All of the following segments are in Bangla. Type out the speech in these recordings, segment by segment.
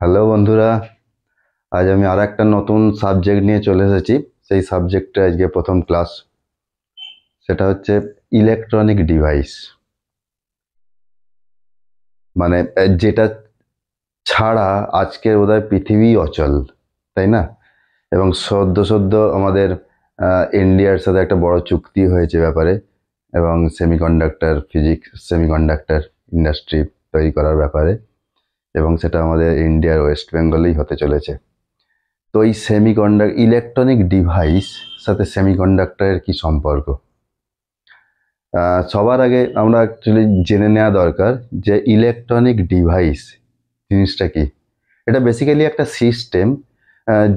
হ্যালো বন্ধুরা, আজ আমি আর একটা নতুন সাবজেক্ট নিয়ে চলে এসেছি। সেই সাবজেক্টে আজকে প্রথম ক্লাস, সেটা হচ্ছে ইলেকট্রনিক ডিভাইস। মানে যেটা ছাড়া আজকের বোধহয় পৃথিবী অচল, তাই না? এবং সদ্য সদ্য আমাদের ইন্ডিয়ার সাথে একটা বড় চুক্তি হয়েছে ব্যাপারে, এবং সেমিকন্ডাক্টর ফিজিক্স সেমিকন্ডাক্টর ইন্ডাস্ট্রি তৈরি করার ব্যাপারে, এবং সেটা আমাদের ইন্ডিয়ার ওয়েস্ট বেঙ্গলেই হতে চলেছে। তো এই ইলেকট্রনিক ডিভাইস সাথে সেমিকন্ডাক্টরের কি সম্পর্ক? সবার আগে আমরা অ্যাকচুয়ালি জেনে নেওয়া দরকার যে ইলেকট্রনিক ডিভাইস জিনিসটা কি। এটা বেসিক্যালি একটা সিস্টেম,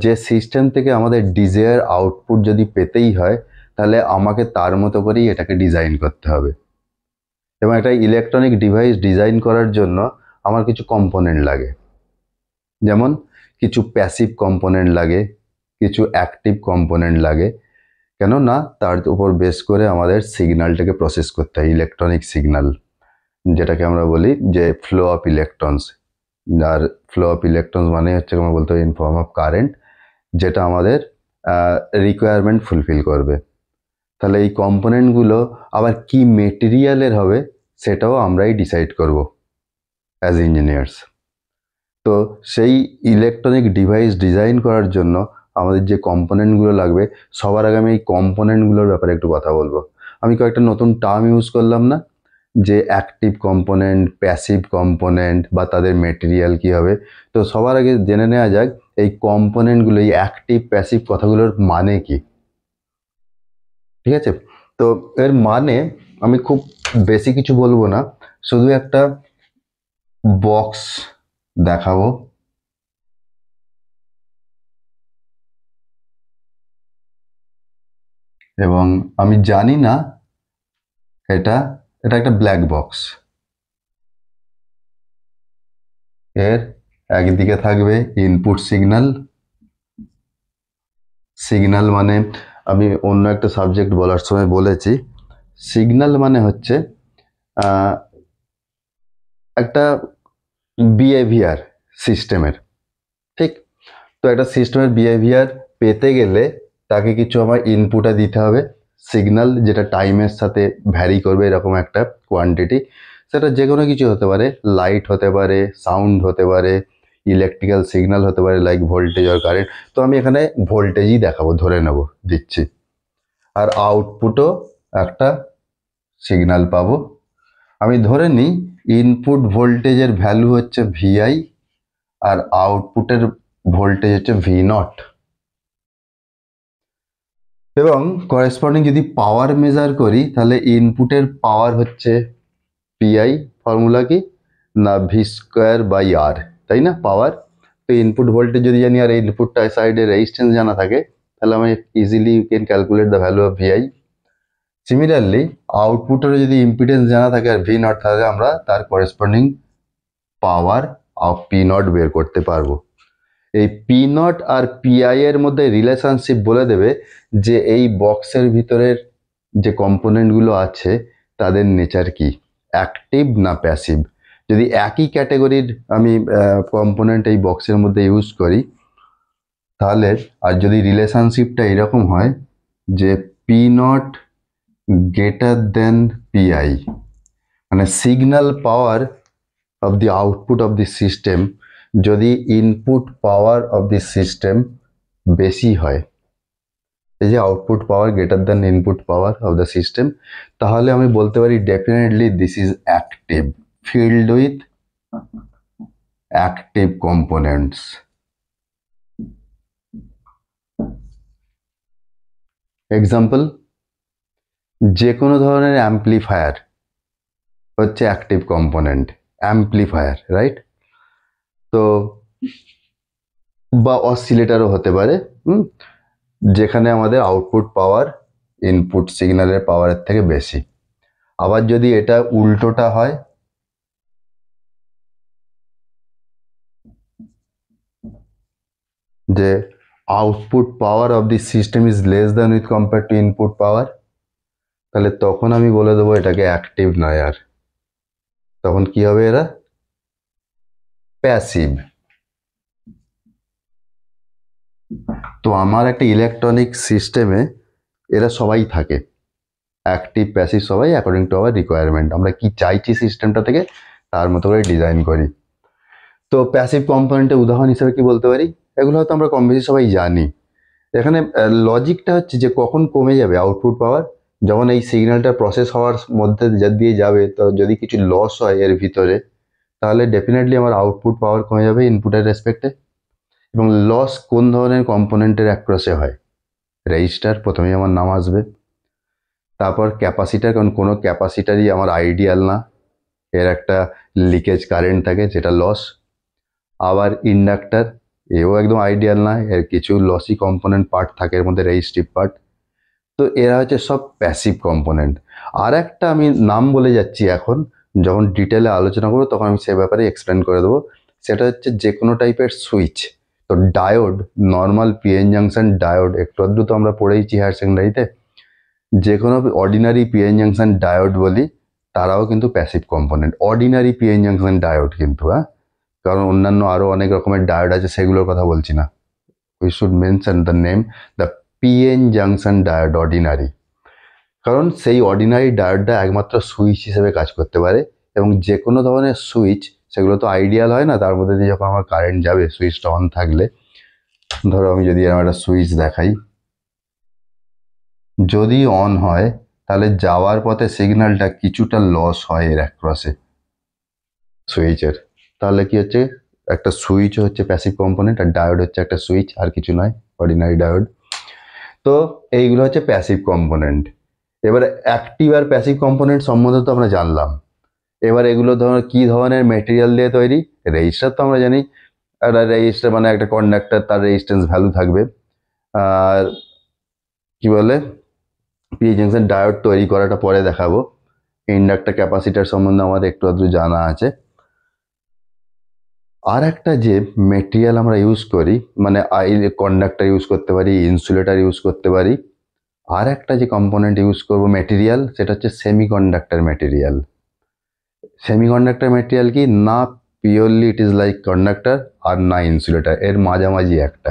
যে সিস্টেম থেকে আমাদের ডিজায়ার আউটপুট যদি পেতেই হয়, তাহলে আমাকে তার মতো করেই এটাকে ডিজাইন করতে হবে। এবং একটা ইলেকট্রনিক ডিভাইস ডিজাইন করার জন্য আমার কিছু কম্পোনেন্ট লাগে। যেমন কিছু প্যাসিভ কম্পোনেন্ট লাগে, কিছু অ্যাক্টিভ কম্পোনেন্ট লাগে। কেননা তার উপর বেস করে আমাদের সিগন্যালটাকে প্রসেস করতে হয়, ইলেকট্রনিক সিগন্যাল, যেটাকে আমরা বলি যে ফ্লো অফ ইলেকট্রনস। আর ফ্লো অফ ইলেকট্রনস মানে হচ্ছে আমরা বলতে পারি ইন ফর্ম অফ কারেন্ট, যেটা আমাদের রিকোয়ারমেন্ট ফুলফিল করবে। তাহলে এই কম্পোনেন্টগুলো আবার কি মেটেরিয়ালের হবে, সেটাও আমরাই ডিসাইড করব অ্যাজ ইঞ্জিনিয়ার্স। তো সেই ইলেকট্রনিক ডিভাইস ডিজাইন করার জন্য আমাদের যে কম্পোনেন্টগুলো লাগবে, সবার আগে আমি এই কম্পোনেন্টগুলোর ব্যাপারে একটু কথা বলবো। আমি কয়েকটা নতুন টার্ম ইউজ করলাম না, যে অ্যাক্টিভ কম্পোনেন্ট, প্যাসিভ কম্পোনেন্ট, বা তাদের মেটেরিয়াল কি হবে। তো সবার আগে জেনে নেওয়া যাক এই কম্পোনেন্টগুলো, এই অ্যাক্টিভ প্যাসিভ কথাগুলোর মানে কি। ঠিক আছে? তো এর মানে আমি খুব বেশি কিছু বলবো না, শুধু একটা বক্স দেখাবো। এবং আমি জানি না, এটা এটা একটা ব্ল্যাক বক্স। এর একদিকে থাকবে ইনপুট সিগন্যাল। সিগন্যাল মানে আমি অন্য একটা সাবজেক্ট বলার সময় বলেছি, সিগন্যাল মানে হচ্ছে আহ, একটা বিহেভিয়ার সিস্টেমের। ঠিক? তো একটা সিস্টেমের বিহেভিয়ার পেতে গেলে তাকে কিছু আমার ইনপুটে দিতে হবে, সিগন্যাল, যেটা টাইমের সাথে ভ্যারি করবে এরকম একটা কোয়ান্টিটি। সেটা যে কোনো কিছু হতে পারে, লাইট হতে পারে, সাউন্ড হতে পারে, ইলেকট্রিক্যাল সিগন্যাল হতে পারে, লাইক ভোল্টেজ আর কারেন্ট। তো আমি এখানে ভোল্টেজই দেখাবো, ধরে নেব, দিচ্ছি। আর আউটপুটও একটা সিগন্যাল পাবো। আমি ধরে নিই ইনপুট ভোল্টেজের ভ্যালু হচ্ছে ভিআই, আর আউটপুটের ভোল্টেজ হচ্ছে ভি নট। এবং করেসপন্ডিং যদি পাওয়ার মেজার করি, তাহলে ইনপুটের পাওয়ার হচ্ছে পিআই। ফর্মুলা কি? না, ভি স্কোয়ার বাই আর, তাই না? পাওয়ার। তো ইনপুট ভোল্টেজ যদি জানি আর ইনপুটটা সাইডে রেজিস্ট্যান্স জানা থাকে, তাহলে আমি easily you can calculate the value of VI. Similarly আউটপুটের যদি ইম্পিডেন্স জানা থাকে আর ভি নট থাকে, আমরা তার corresponding power of P not বের করতে পারবো। এই পি নট আর পিআই এর মধ্যে রিলেশনশিপ বলে দেবে যে এই বক্সের ভিতরের যে কম্পোনেন্টগুলো আছে তাদের নেচার কি, অ্যাক্টিভ না প্যাসিভ। যদি একই ক্যাটাগরির আমি কম্পোনেন্ট এই বক্সের মধ্যে ইউজ করি, তাহলে, আর যদি রিলেশনশিপটা এরকম হয় যে P not greater than PI, মানে signal power of the output of the system যদি input power of the system বেশি হয়, এই যে output power greater than input power of the system, তাহলে আমি বলতে পারি definitely this is active, filled with active components. Example, যে কোনো ধরনের অ্যাম্পলিফায়ার হচ্ছে অ্যাক্টিভ কম্পোনেন্ট, অ্যাম্পলিফায়ার, রাইট? তো বা অসিলেটারও হতে পারে, যেখানে আমাদের আউটপুট পাওয়ার ইনপুট সিগন্যালের পাওয়ারের থেকে বেশি। আবার যদি এটা উল্টোটা হয়, যে output power of the system is less than with compare to input পাওয়ার, তাহলে তখন আমি বলে দেবো এটাকে অ্যাক্টিভ নয়, আর তখন কি হবে, এরা প্যাসিভ। তো আমার একটা ইলেকট্রনিক সিস্টেমে এরা সবাই থাকে, অ্যাক্টিভ প্যাসিভ সবাই অ্যাকর্ডিং টু আওয়ার রিকোয়ারমেন্ট, আমরা কি চাইছি সিস্টেমটা থেকে তার মতো করে ডিজাইন করি। তো প্যাসিভ কম্পোনেন্টের উদাহরণ হিসেবে কি বলতে পারি, এগুলো হয়তো আমরা কম বেশি সবাই জানি। এখানে লজিকটা হচ্ছে যে কখন কমে যাবে আউটপুট পাওয়ার, যখন এই সিগন্যালটা প্রসেস হওয়ার মধ্যে দিয়ে যাবে, তো যদি কিছু লস হয় এর ভিতরে, তাহলে ডেফিনেটলি আমার আউটপুট পাওয়ার কমে যাবে ইনপুটের রেসপেক্টে। এবং লস কোন ধরনের কম্পোনেন্টের অ্যাক্রসে হয়, রেজিস্টার প্রথমেই আমার নাম আসবে, তারপর ক্যাপাসিটার, কারণ কোনো ক্যাপাসিটারই আমার আইডিয়াল না, এর একটা লিকেজ কারেন্ট থাকে যেটা লস। আবার ইন্ডাক্টর, এও একদম আইডিয়াল না, এর কিছু লসি কম্পোনেন্ট পার্ট থাকে এর মধ্যে, রেজিস্টিভ পার্ট। তো এরা হচ্ছে সব প্যাসিভ কম্পোনেন্ট। আর একটা আমি নাম বলে যাচ্ছি, এখন যখন ডিটেলে আলোচনা করবো তখন আমি সে ব্যাপারে এক্সপ্লেন করে দেবো। সেটা হচ্ছে যে কোনো টাইপের সুইচ। তো diode, normal PN junction diode, একটু আধটু তো আমরা পড়েইছি হায়ার সেকেন্ডারিতে, যে কোনো অর্ডিনারি পিএন জাংশন ডায়োড বলি, তারাও কিন্তু passive component, ordinary PN junction diode কিন্তু, হ্যাঁ, কারণ অন্যান্য আরও অনেক রকমের ডায়োড আছে, সেগুলোর কথা বলছি না। We should mention the name, the PN junction diode ordinary, কারণ সেই অর্ডিনারি ডায়োডটা একমাত্র সুইচ হিসেবে কাজ করতে পারে। এবং যে কোনো ধরনের সুইচ, সেগুলো তো আইডিয়াল হয় না, তার মধ্যে দিয়ে যখন আমার কারেন্ট যাবে সুইচটা অন থাকলে, ধরো আমি যদি এরকম একটা সুইচ দেখাই, যদি অন হয় তাহলে যাওয়ার পথে সিগন্যালটা কিছুটা লস হয় এর অ্যাক্রসে সুইচের, তাহলে কি হচ্ছে, একটা সুইচ হচ্ছে প্যাসিভ কম্পোনেন্ট আর ডায়োড হচ্ছে একটা সুইচ, আর কিছু নয়, অর্ডিনারি ডায়োড। তো এইগুলো হচ্ছে প্যাসিভ কম্পোনেন্ট। এবারে অ্যাক্টিভ আর প্যাসিভ কম্পোনেন্ট সম্বন্ধে তো আমরা জানলাম। এবার এগুলো ধরো কি ধরনের মেটেরিয়াল দিয়ে তৈরি, রেজিস্টার তো আমরা জানি, একটা রেজিস্টার মানে একটা কন্ডাক্টর, তার রেজিস্ট্যান্স ভ্যালু থাকবে। আর কি বলে, পি জাংশন ডায়োড তৈরি করাটা পরে দেখাবো। ইন্ডাক্টর ক্যাপাসিটার সম্বন্ধে আমাদের একটু আধটু জানা আছে। আর একটা যে মেটেরিয়াল আমরা ইউজ করি, মানে কন্ডাক্টর ইউজ করতে পারি, ইনসুলেটর ইউজ করতে পারি। আর একটা যে কম্পোনেন্ট ইউজ করবো মেটেরিয়াল, সেটা হচ্ছে সেমিকন্ডাক্টর মেটেরিয়াল। সেমিকন্ডাক্টর মেটেরিয়াল কি না, purely it is like conductor আর না ইনসুলেটর, এর মাঝামাঝি একটা,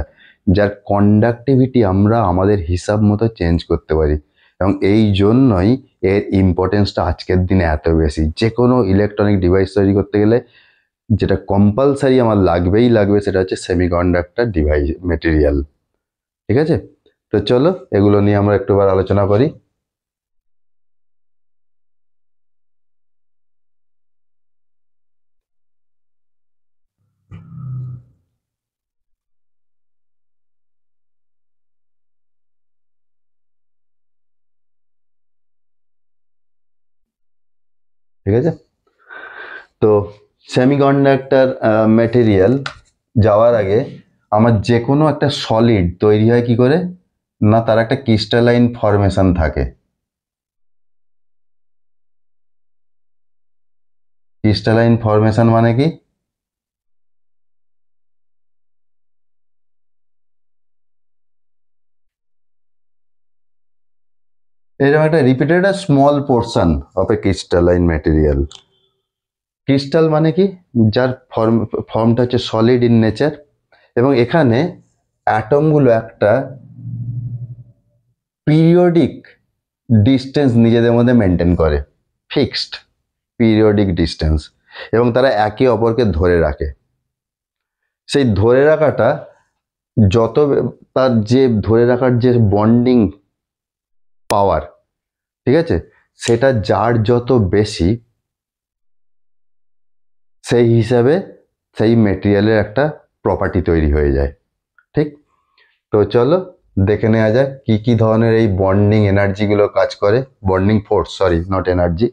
যার কন্ডাক্টিভিটি আমরা আমাদের হিসাব মতো চেঞ্জ করতে পারি। এবং এই জন্যই এর ইম্পর্টেন্সটা আজকের দিনে এত বেশি। যে কোনো ইলেকট্রনিক ডিভাইস তৈরি করতে গেলে যেটা কম্পালসারি আমার লাগবেই লাগবে, সেটা হচ্ছে সেমিকন্ডাক্টর ডিভাইস মেটেরিয়াল। ঠিক আছে, তো চলো এগুলো নিয়ে আমরা একটুবার আলোচনা করি। ঠিক আছে, তো সেমিকন্ডাক্টর মেটেরিয়াল যাওয়ার আগে আমার যে কোনো একটা সলিড তৈরি হয় কি করে, না তার একটা ক্রিস্টালাইন ফরমেশন থাকে। ক্রিস্টালাইন ফরমেশন মানে কি, এরকম একটা repeated small portion of A crystalline material. Crystal মানে কি, যার ফর্মটা হচ্ছে সলিড ইন নেচার, এবং এখানে অ্যাটমগুলো একটা পিরিয়ডিক ডিস্টেন্স নিজেদের মধ্যে মেনটেন করে, ফিক্সড পিরিয়ডিক ডিস্টেন্স, এবং তারা একে অপরকে ধরে রাখে। সেই ধরে রাখাটা যত, তার যে ধরে রাখার যে বন্ডিং পাওয়ার, ঠিক আছে, সেটা যার যত বেশি, সেই হিসাবে সেই মেটেরিয়ালের একটা প্রপার্টি তৈরি হয়ে যায়। ঠিক, তো চলো দেখে নেওয়া যাক কি কি ধরনের এই বন্ডিং এনার্জিগুলো কাজ করে, bonding force, sorry not energy.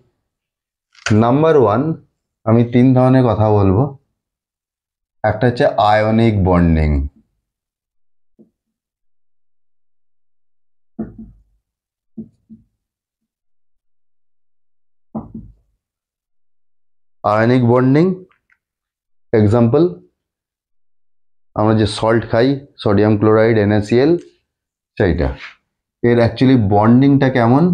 Number one, আমি তিন ধরনের কথা বলবো। একটা হচ্ছে ionic bonding. Ionic bonding example, আমরা যে সল্ট খাই, সোডিয়াম ক্লোরাইড NaCl, সেইটা, এর অ্যাকচুয়ালি বন্ডিংটা কেমন,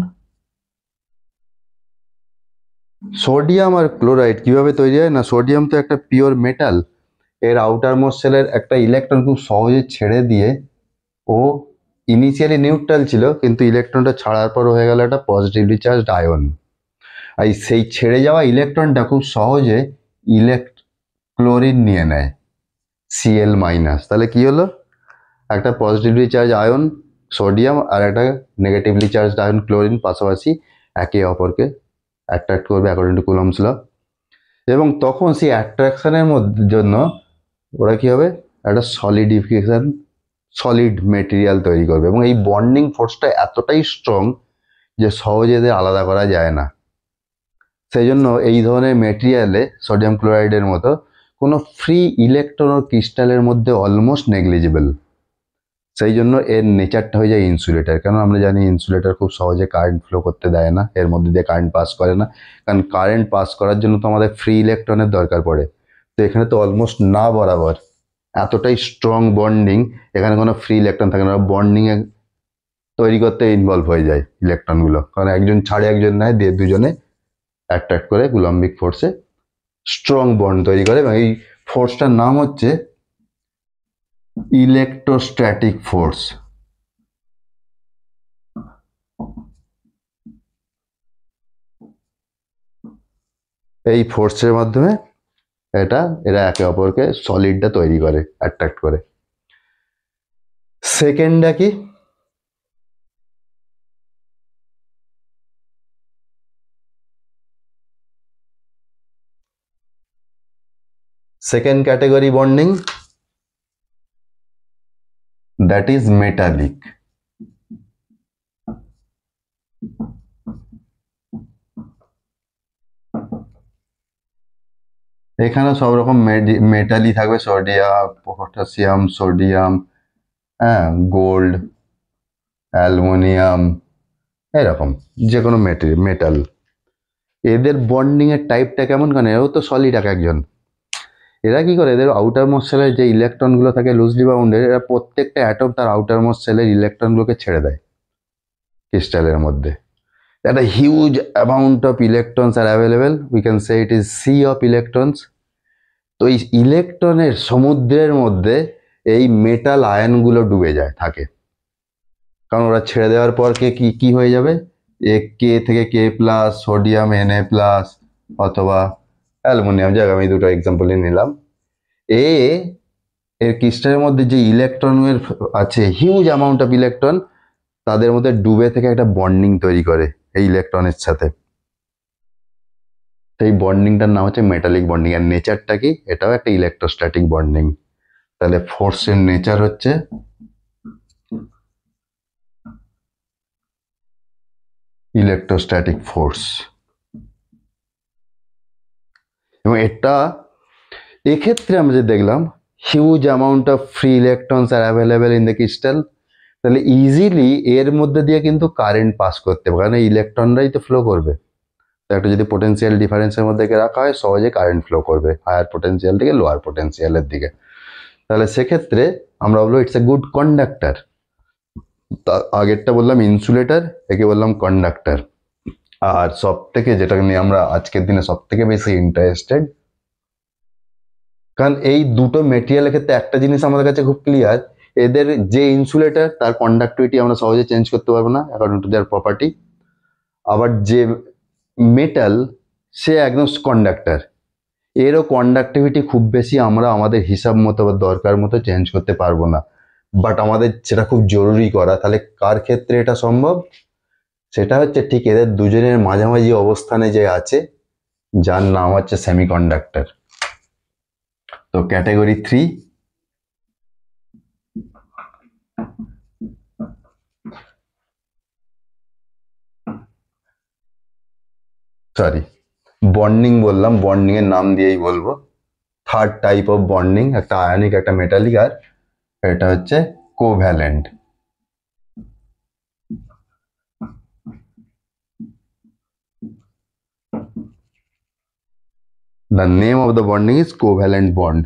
সোডিয়াম আর ক্লোরাইড কিভাবে তৈরি হয় না, সোডিয়াম তো একটা পিওর মেটাল, এর আউটার মোস্ট শেলের একটা ইলেকট্রন খুব সহজে ছেড়ে দিয়ে ও ইনিশিয়ালি নিউট্রাল ছিল, কিন্তু ইলেকট্রনটা ছাড়ার পর হয়ে গেল একটা পজিটিভলি চার্জড আয়ন। আর সেই ছেড়ে যাওয়া ইলেকট্রনটা খুব সহজে ক্লোরিন নিয়ে নেয়, Cl মাইনাস। তাহলে কি হলো, একটা পজিটিভলি চার্জ আয়ন সোডিয়াম আর একটা নেগেটিভলি চার্জ আয়ন ক্লোরিন পাশাপাশি একে অপরকে অ্যাট্রাক্ট করবে অ্যাকর্ডিং টু কুলম্বস ল। এবং তখন সেই অ্যাট্রাকশনের জন্য ওরা কি হবে, একটা সলিডিফিকেশন, সলিড মেটেরিয়াল তৈরি করবে। এবং এই বন্ডিং ফোর্সটা এতটাই স্ট্রং যে সহজে এদের আলাদা করা যায় না। সেই জন্য এই ধরনের মেটেরিয়ালে সোডিয়াম ক্লোরাইডের মতো কোনো ফ্রি ইলেকট্রন ও ক্রিস্টালের মধ্যে অলমোস্ট নেগলিজিবল। সেই জন্য এর নেচারটা হয়ে যায় ইনসুলেটার। কারণ আমরা জানি ইনসুলেটার খুব সহজে কারেন্ট ফ্লো করতে দেয় না, এর মধ্যে দিয়ে কারেন্ট পাস করে না। কারণ কারেন্ট পাস করার জন্য তো আমাদের ফ্রি ইলেকট্রনের দরকার পড়ে। তো এখানে তো অলমোস্ট না বরাবর, এতটাই স্ট্রং বন্ডিং, এখানে কোনো ফ্রি ইলেকট্রন থাকে না, বন্ডিংয়ে তৈরি করতে ইনভলভ হয়ে যায় ইলেকট্রনগুলো। কারণ একজন ছাড়ে একজন নেয়, দিয়ে দুজনে অ্যাট্রাক্ট করে কুলম্বিক ফোর্সে স্ট্রং বন্ড তৈরি করে। এবং এই ফোর্সটার নাম হচ্ছে ইলেকট্রোস্ট্যাটিক ফোর্স। এই ফোর্সের মাধ্যমে এরা একে অপরকে সলিডটা তৈরি করে, অ্যাট্রাক্ট করে। সেকেন্ডটা কি, second category bonding, that is metallic. এখানে সব রকম মেটালই থাকবে, সোডিয়াম, পটাশিয়াম, সোডিয়াম, হ্যাঁ, গোল্ড, অ্যালুমিনিয়াম, এরকম যে কোনো মেটাল। এদের বন্ডিং এর টাইপটা কেমন, কারণ এরাও তো সলিড এক একজন। এরা কি করে, এদের আউটার মোস্ট সেলের যে ইলেকট্রনগুলো থাকে লুজলি বাউন্ডেড, এরা প্রত্যেকটা অ্যাটম তার আউটার মোস্ট সেলের ইলেকট্রনগুলোকে ছেড়ে দেয় ক্রিস্টালের মধ্যে। একটা huge amount of electrons are available, we can say it is sea of electrons. তো এই ইলেকট্রনের সমুদ্রের মধ্যে এই মেটাল আয়নগুলো ডুবে যায় থাকে, কারণ ওরা ছেড়ে দেওয়ার পর কি হয়ে যাবে, কে থেকে k plus, sodium Na plus, অথবা অ্যালুমিনিয়াম, যাক আমি দুটো এক্সাম্পলই নিলাম। এর ক্রিস্টালের মধ্যে যে ইলেকট্রনের আছে, হিউজ অ্যামাউন্ট অফ ইলেকট্রন, তাদের মধ্যে ডুবে থেকে একটা বন্ডিং তৈরি করে এই ইলেকট্রনের সাথে। সেই বন্ডিংটার নাম হচ্ছে মেটালিক বন্ডিং। আর নেচারটা কি, এটাও একটা ইলেকট্রোস্ট্যাটিক বন্ডিং। তাহলে ফোর্সের নেচার হচ্ছে ইলেকট্রোস্ট্যাটিক ফোর্স। এবং এক্ষেত্রে আমরা যে দেখলাম huge amount of free electrons are available in the crystal, তাহলে ইজিলি এর মধ্যে দিয়ে কিন্তু কারেন্ট পাস করতে পারে, কারণ ইলেকট্রনরাই তো ফ্লো করবে। তো একটা যদি পোটেনশিয়াল ডিফারেন্সের মধ্যে রাখা হয়, সহজে কারেন্ট ফ্লো করবে হায়ার পোটেনশিয়াল থেকে লোয়ার পোটেনশিয়ালের দিকে। তাহলে সেক্ষেত্রে আমরা বলবো ইটস এ গুড কন্ডাক্টর। আগেরটা বললাম ইনসুলেটর, একে বললাম কন্ডাক্টর। আর সব থেকে যেটা নিয়ে আমরা আজকের দিনে সব থেকে বেশি ইন্টারেস্টেড, কারণ এই দুটো মেটেরিয়ালের ক্ষেত্রে একটা জিনিস আমাদের কাছে খুব ক্লিয়ার, এদের যে ইনসুলেটর তার কন্ডাক্টিভিটি আমরা সহজে চেঞ্জ করতে পারবো না অ্যাকর্ডিং টু দেয়ার প্রপার্টি। আবার যে মেটাল, সে একদম কন্ডাক্টর, এরও কন্ডাক্টিভিটি খুব বেশি আমরা আমাদের হিসাব মতো বা দরকার মতো চেঞ্জ করতে পারবো না। বাট আমাদের সেটা খুব জরুরি করা। তাহলে কার ক্ষেত্রে এটা সম্ভব, সেটা হচ্ছে ঠিক এদের দুজনের মাঝামাঝি অবস্থানে যে আছে, যার নাম হচ্ছে সেমিকন্ডাক্টর। তো ক্যাটাগরি 3, সরি বন্ডিং বললাম, বন্ডিং এর নাম দিয়েই বলবো। থার্ড টাইপ অফ বন্ডিং, একটা আয়নিক একটা মেটালিক, আর এটা হচ্ছে covalent. The name of the bonding is covalent bond.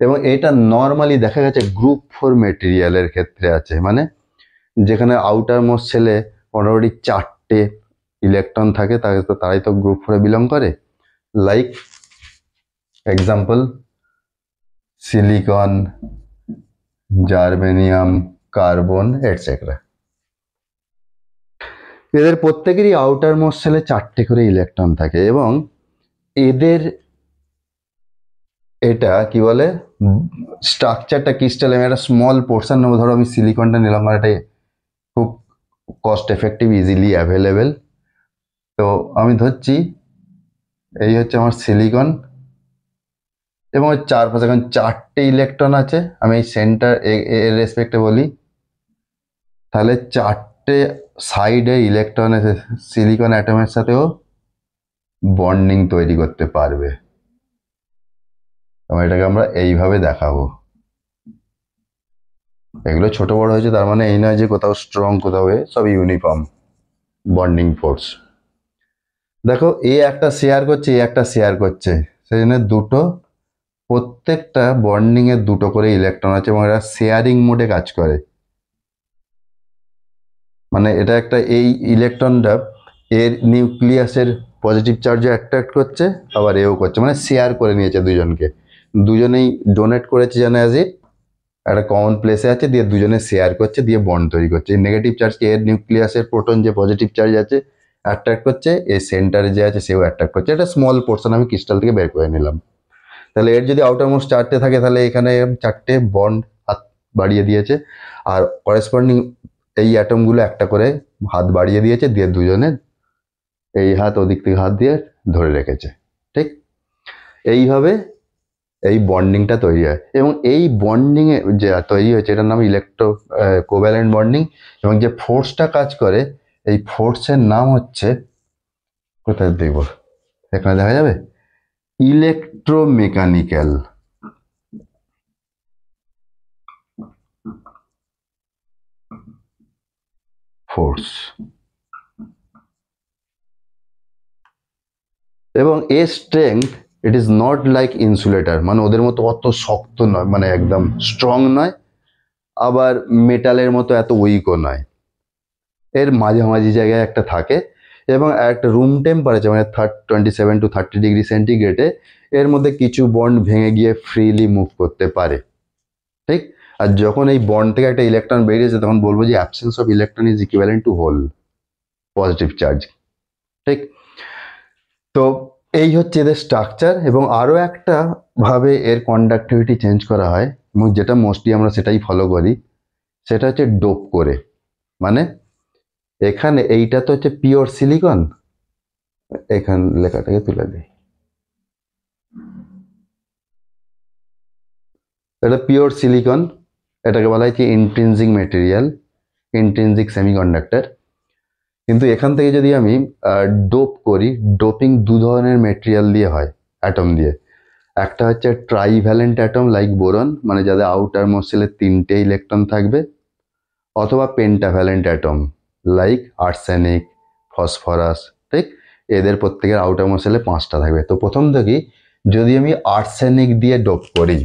এবং এটা নর্মালি দেখা গেছে গ্রুপ 4 মেটেরিয়ালের ক্ষেত্রে আছে, মানে যেখানে আউটার মোস্ট সেলে মোটামুটি 4টে ইলেকট্রন থাকে, তারাই তো গ্রুপ 4 বিলং করে। Like example silicon, germanium, carbon etcetera. এদের প্রত্যেকেরই আউটার মোস্ট শেলে 4টে করে ইলেকট্রন থাকে এবং এদের এটা কি বলে স্ট্রাকচারটা ক্রিস্টাল, আমি একটা স্মল পোর্শন নেবো, ধরো আমি সিলিকনটা নিলাম, আর এটা খুব কস্ট এফেক্টিভ, ইজিলি অ্যাভেলেবেল। তো আমি ধরছি এই হচ্ছে আমার সিলিকন এবং ওই চারপাশে এখন 4টে ইলেকট্রন আছে। আমি এই সেন্টার এর রেসপেক্টে বলি, তাহলে 4টে সাইডে ইলেকট্রন এসে সিলিকন অ্যাটমের সাথেও বন্ডিং তৈরি করতে পারবে এবং এটাকে আমরা এইভাবে দেখাবো। এগুলো ছোট বড় হয়েছে তার মানে এই নয় যে কোথাও স্ট্রং কোথাও সব ইউনিফর্ম বন্ডিং ফোর্স। দেখো এ একটা শেয়ার করছে, এ একটা শেয়ার করছে, সেই জন্য দুটো, প্রত্যেকটা বন্ডিং এর দুটো করে ইলেকট্রন আছে এবং এরা শেয়ারিং মোডে কাজ করে। মানে এটা একটা, এই ইলেকট্রনটা এর নিউক্লিয়াসের পজিটিভ চার্জে অ্যাট্রাক্ট করছে, আবার এও করছে, মানে শেয়ার করে নিয়েছে দুজনকে, দুজনেই ডোনেট করেছে যেন অ্যাজ ইট একটা কমন প্লেসে আছে, দিয়ে দুজনে শেয়ার করছে, দিয়ে বন্ড তৈরি করছে। এই নেগেটিভ চার্জকে এর নিউক্লিয়াসের প্রোটন যে পজিটিভ চার্জ আছে অ্যাট্রাক্ট করছে, এই সেন্টারে যে আছে সেও অ্যাট্রাক্ট করছে। এটা স্মল পোর্শন আমি ক্রিস্টাল থেকে বের করে নিলাম। তাহলে এর যদি আউটার মোস্ট 4টে থাকে তাহলে এখানে 4টে বন্ড হাত বাড়িয়ে দিয়েছে, আর করেসপন্ডিং এই অ্যাটমগুলো একটা করে হাত বাড়িয়ে দিয়েছে, দিয়ে দুজনে এই হাত ওদিক থেকে হাত দিয়ে ধরে রেখেছে। ঠিক এইভাবে এই বন্ডিংটা তৈরি হয় এবং এই বন্ডিং এ যে তৈরি হয়েছে এটার নাম ইলেকট্রো কোভ্যালেন্ট বন্ডিং এবং যে ফোর্সটা কাজ করে এই ফোর্সের নাম হচ্ছে, কোথায় দেখব, এখানে দেখা যাবে, ইলেকট্রোমেকানিক্যাল ফোর্স। এবং এর strength, it is not like insulator, মানে ওদের মতো অত শক্ত নয়, মানে একদম স্ট্রং নয়, আবার মেটালের মতো এত উইকও নয়, এর মাঝামাঝি জায়গায় একটা থাকে এবং একটা রুম টেম্পারেচার মানে 27 to 30 ডিগ্রি সেন্টিগ্রেডে এর মধ্যে কিছু বন্ড ভেঙে গিয়ে ফ্রিলি মুভ করতে পারে। ঠিক, আর যখন এই বন্ড থেকে একটা ইলেকট্রন বেরিয়েছে তখন বলবো যে absence of electron is equivalent to hole positive charge. ঠিক, তো এই হচ্ছে এদের স্ট্রাকচার এবং আরও একটা ভাবে এর কন্ডাক্টিভিটি চেঞ্জ করা হয় এবং যেটা মোস্টলি আমরা সেটাই ফলো করি, সেটা হচ্ছে ডোপ করে। মানে এখানে এইটা তো হচ্ছে পিওর সিলিকন, এখান লেখাটাকে তুলে দিই, এটা পিওর সিলিকন, এটাকে বলা হচ্ছে ইন্ট্রিনজিক মেটেরিয়াল, ইন্ট্রিনজিক সেমিকন্ডাক্টর। কিন্তু এখান থেকে যদি আমি ডোপ করি, ডোপিং দু ধরনের মেটেরিয়াল দিয়ে হয়, অ্যাটম দিয়ে। একটা হচ্ছে ট্রাইভ্যালেন্ট অ্যাটম লাইক বোরন, মানে যাদের আউটার মোস্ট শেলে 3টে ইলেকট্রন থাকবে, অথবা pentavalent atom like arsenic, phosphorus. ঠিক, এদের প্রত্যেকের আউটার মোস্ট শেলে 5টা থাকবে। তো প্রথম থেকেই যদি আমি আর্সেনিক দিয়ে ডোপ করি,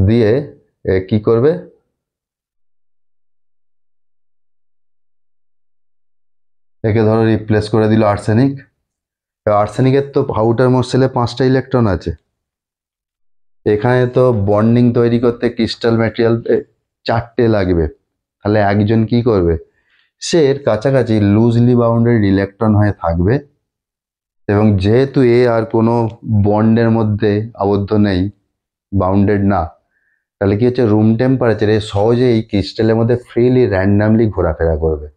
দিয়ে কি করবে, একে ধরো রিপ্লেস করে দিল আর্সেনিক। আর্সেনিকের তো আউটার মোস্ট শেলে 5টা ইলেকট্রন আছে, এখানে তো বন্ডিং তৈরি করতে ক্রিস্টাল ম্যাটেরিয়াল 4টে লাগবে, তাহলে একজন কি করবে, সে এর কাছাকাছি লুজলি বাউন্ডেড ইলেকট্রন হয়ে থাকবে এবং যেহেতু এ আর কোনো বন্ডের মধ্যে আবদ্ধ নেই, বাউন্ডেড না, তাহলে কি হচ্ছে রুম টেম্পারেচারে সহজে এই ক্রিস্টালের মধ্যে ফ্রিলি র্যান্ডামলি ঘোরাফেরা করবে।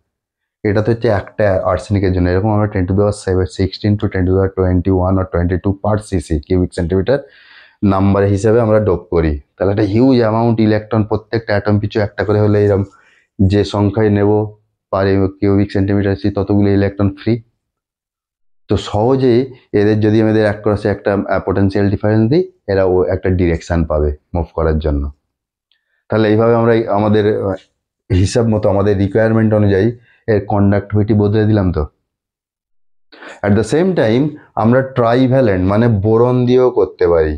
এটা তো হচ্ছে একটা আর্সেনিকের জন্য। এরকম আমরা 10⁻16 to 10⁻21 or 22 per cc cubic centimetre number হিসাবে আমরা ডোপ করি। তাহলে একটা হিউজ অ্যামাউন্ট ইলেকট্রন, প্রত্যেকটা অ্যাটম পিছু একটা করে হলে এরকম যে সংখ্যায় নেব পার কিউবিক সেন্টিমিটার ততগুলো ইলেকট্রন ফ্রি। তো সহজেই এদের যদি আমাদের এক ক্রসে একটা পোটেনশিয়াল ডিফারেন্স দিই, এরা ও একটা ডিরেকশন পাবে মুভ করার জন্য। তাহলে এইভাবে আমরা আমাদের হিসাব মতো আমাদের রিকোয়ারমেন্ট অনুযায়ী এর কন্ডাক্টিভিটি বদলে দিলাম। তো অ্যাট দ্য সেম টাইম আমরা ট্রাইভ্যালেন্ট মানে বোরন দিয়েও করতে পারি।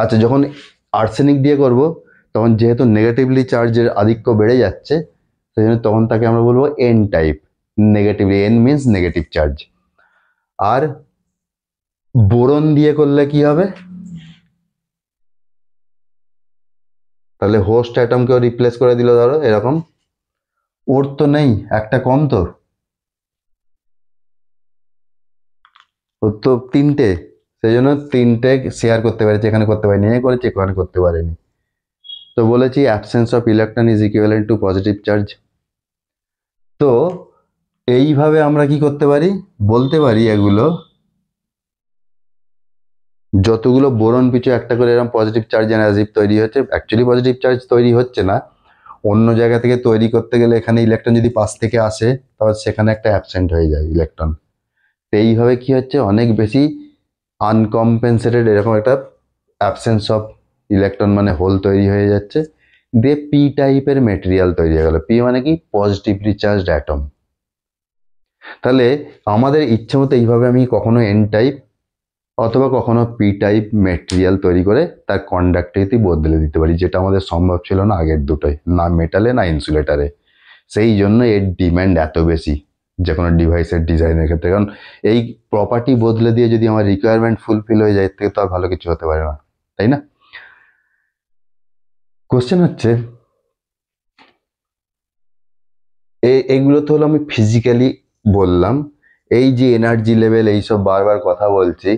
আচ্ছা, যখন আর্সেনিক দিয়ে করব তখন যেহেতু নেগেটিভলি চার্জের আধিক্য বেড়ে যাচ্ছে, সেই জন্য তখন তাকে আমরা বলবো N type, negatively, N means negative charge. আর বোরন দিয়ে করলে কি হবে? তাহলে হোস্ট অ্যাটমকেও রিপ্লেস করে দিল, ধরো এরকম। ওর তো নেই, একটা কম তো, ওর তো তিনটে, সেই জন্য তিনটে শেয়ার করতে পারছে, এখানে করতে পারেনি, এ করেছে এখানে করতে পারেনি। তো বলেছি absence of electron is equivalent two positive charge. তো এইভাবে আমরা কি করতে পারি, বলতে পারি এগুলো যতগুলো বোরন পিছু একটা করে এরকম পজিটিভ চার্জ এনার্জি তৈরি হচ্ছে, অ্যাকচুয়ালি পজিটিভ চার্জ তৈরি হচ্ছে না, অন্য জায়গা থেকে তৈরি করতে গেলে এখানে ইলেকট্রন যদি পাশ থেকে আসে তাহলে সেখানে একটা অ্যাবসেন্ট হয়ে যায় ইলেকট্রন। তো এইভাবে কি হচ্ছে, অনেক বেশি আনকম্পেনসেটেড এরকম একটা অ্যাবসেন্স অফ ইলেকট্রন মানে হোল তৈরি হয়ে যাচ্ছে, দিয়ে পি টাইপের মেটেরিয়াল তৈরি হয়ে গেল। পি মানে কি, পজিটিভলি চার্জড অ্যাটম। তাহলে আমাদের ইচ্ছে মতো এইভাবে আমি কখনো এন টাইপ অথবা কখনো পি টাইপ মেটেরিয়াল তৈরি করে তার কন্ডাক্টিভিটি বদলে দিতে পারি, যেটা আমাদের সম্ভব ছিল না আগের দুটোই, না মেটালে না ইনসুলেটারে। সেই জন্য এর ডিম্যান্ড এত বেশি যে কোনো ডিভাইসের ডিজাইনের ক্ষেত্রে, কারণ এই প্রপার্টি বদলে দিয়ে যদি আমার রিকোয়ারমেন্ট ফুলফিল হয়ে যায়, এর থেকে তো আর ভালো কিছু হতে পারে না, তাই না? কোশ্চেন হচ্ছে, এইগুলো তো হলো আমি ফিজিক্যালি বললাম, এই যে এনার্জি লেভেল এইসব বারবার কথা বলছি,